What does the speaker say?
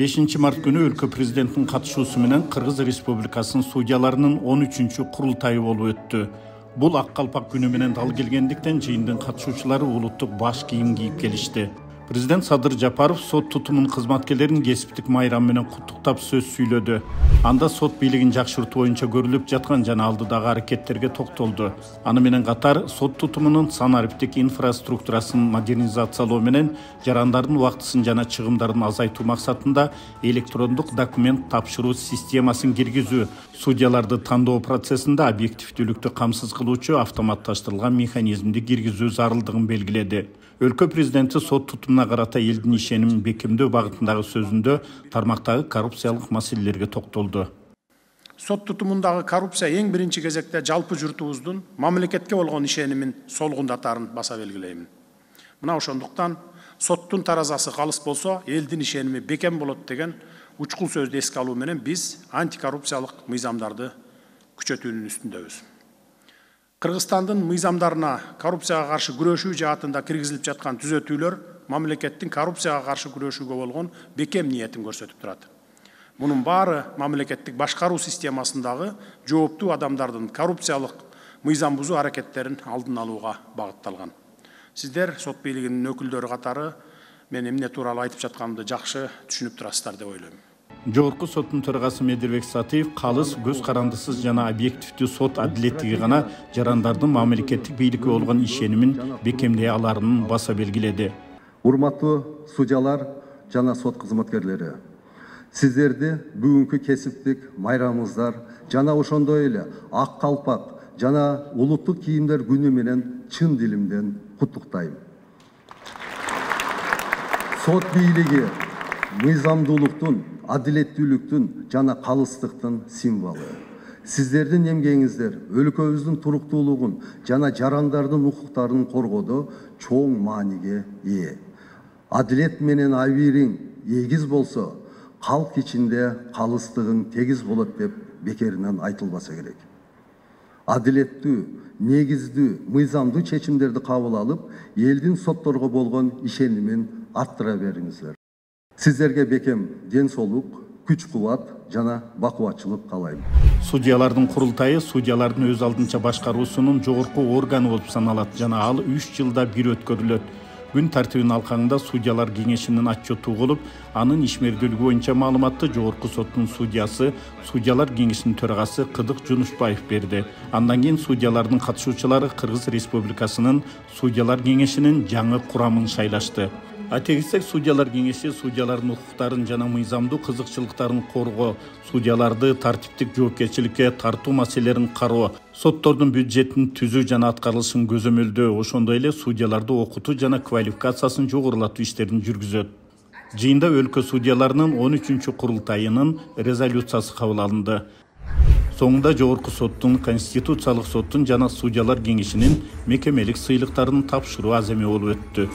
5 март günü өлkө президентinin катышуусу менен Кыргыз Республикасынын судьяларынын 13-курултайы болуп өттү. Бул ак калпак күнү менен дал келгендиктен жыйындын катышуучулары улуттук баш кийим кийип келишти. Президент Садыр Жапаров сот тутумунун кызматкерлерин кесиптик майрам менен куттуктап сөз сүйлөдү. Анда сот бийлигин жакшыртуу боюнча көрүлүп жаткан жана алдыдагы аракеттерге токтолду. Аны менен катар сот тутумунун санариптик инфраструктурасын модернизациялоо менен жарандардын убактысын жана чыгымдарын азайтуу максатында электрондук документ тапшыруу системасын киргизүү, судьяларды тандоо процессинде объективдүүлүктү камсыз кылуучу автоматташтырылган механизмди киргизүү зарылдыгын белгиледи. Өлкө президенти сот тутумуна карата элдин ишенимин бекемдөө багытындагы сөзүндө тармактагы коррупциялык маселелерге токтолду. Сот тутумундагы коррупция эң биринчи кезекте жалпы журтубуздун мамлекетке болгон ишенимин солгундатарын баса белгилейм. Мына ошондуктан соттун таразасы калыс болсо элдин ишеними бекем болот деген учкул сөздү эске алуу менен биз антикоррупциялык мыйзамдарды күчөтүүнүн үстүндөбүз. Кыргызстандын мыйзамдарына коррупцияга каршы күрөшүү жаатында киргизилип жаткан түзөтүүлөр мамлекеттин коррупцияга каршы күрөшүүгө болгон бекем ниетин көрсөтүп турат. Мунун баары мамлекеттик башкаруу системасындагы жооптуу адамдардын коррупциялык мыйзам бузуу аракеттерин алдын алууга багытталган. Сиздер сот бийлигинин өкүлдөрү катары мен эмне тууралуу айтып жатканымды жакшы түшүнүп турасыздар деп ойлойм. Жогорку соттун төрагасы Медирбек Сатыев калыс, көз карандысыз жана объективдүү сот адилеттиги гана жарандардын мамлекеттик бийликке болгон ишенимин бекемдей аларынын баса белгиледи. Урматтуу судьялар жана сот кызматкерлери, сиздерди бүгүнкү кесиптик майрамыңыздар жана ошондой эле ак калпак жана улуттук кийимдер күнү менен чын дилимден куттуктайм. Сот бийлиги мыйзамдуулуктун, адилеттүүлүктүн жана калыстыктын символу. Сиздердин эмгегиңиздер өлкөбүздүн туруктуулугун жана жарандардын укуктарын коргоодо чоң мааниге ээ. Адилет менен абийириң эгиз болсо, калк ичинде калыстыгың тегиз болот деп бекеринен айтылбаса керек. Адилеттүү, негиздүү, мыйзамдуу чечимдерди кабыл алып, элдин сотторго болгон ишенимин арттыра бериңиздер. Сиздерге бекем ден соолук, күч кубат жана бакубатчылык каалайм. Судьялардын курултайы судьялардын өз алдынча башкаруусунун жогорку органы болуп саналат жана ал 3 жылда бир өткөрүлөт. Күн тартибинин алкагында судьялар кеңешинин отчету угулуп, анын ишмердүүлүгү боюнча маалыматты жогорку соттун судьясы, судьялар кеңешинин төрагасы Кыдык Жунушбаев берди. Андан кийин судьялардын катышуучулары Кыргыз Республикасынын судьялар кеңешинин жаңы курамын шайлашты. Атегисек судьялар кеңеши судьялардын укуктарын жана мыйзамдуу кызыкчылыктарын коргоо, судьяларды тартиптик жоопкерчиликке тартуу маселелерин кароо, соттордун бюджетин түзүү жана аткарылышын көзөмөлдөө, ошондой эле судьяларды окутуу жана квалификациясын жогорулатуу иштерин жүргүзөт. Жыйында өлкө судьяларынын 13-курултайынын резолюциясы кабыл алынды. Соңунда жогорку соттун, конституциялык соттун жана судьялар кеңешинин мекемелик сыйлыктарын тапшыруу аземи болуп өттү.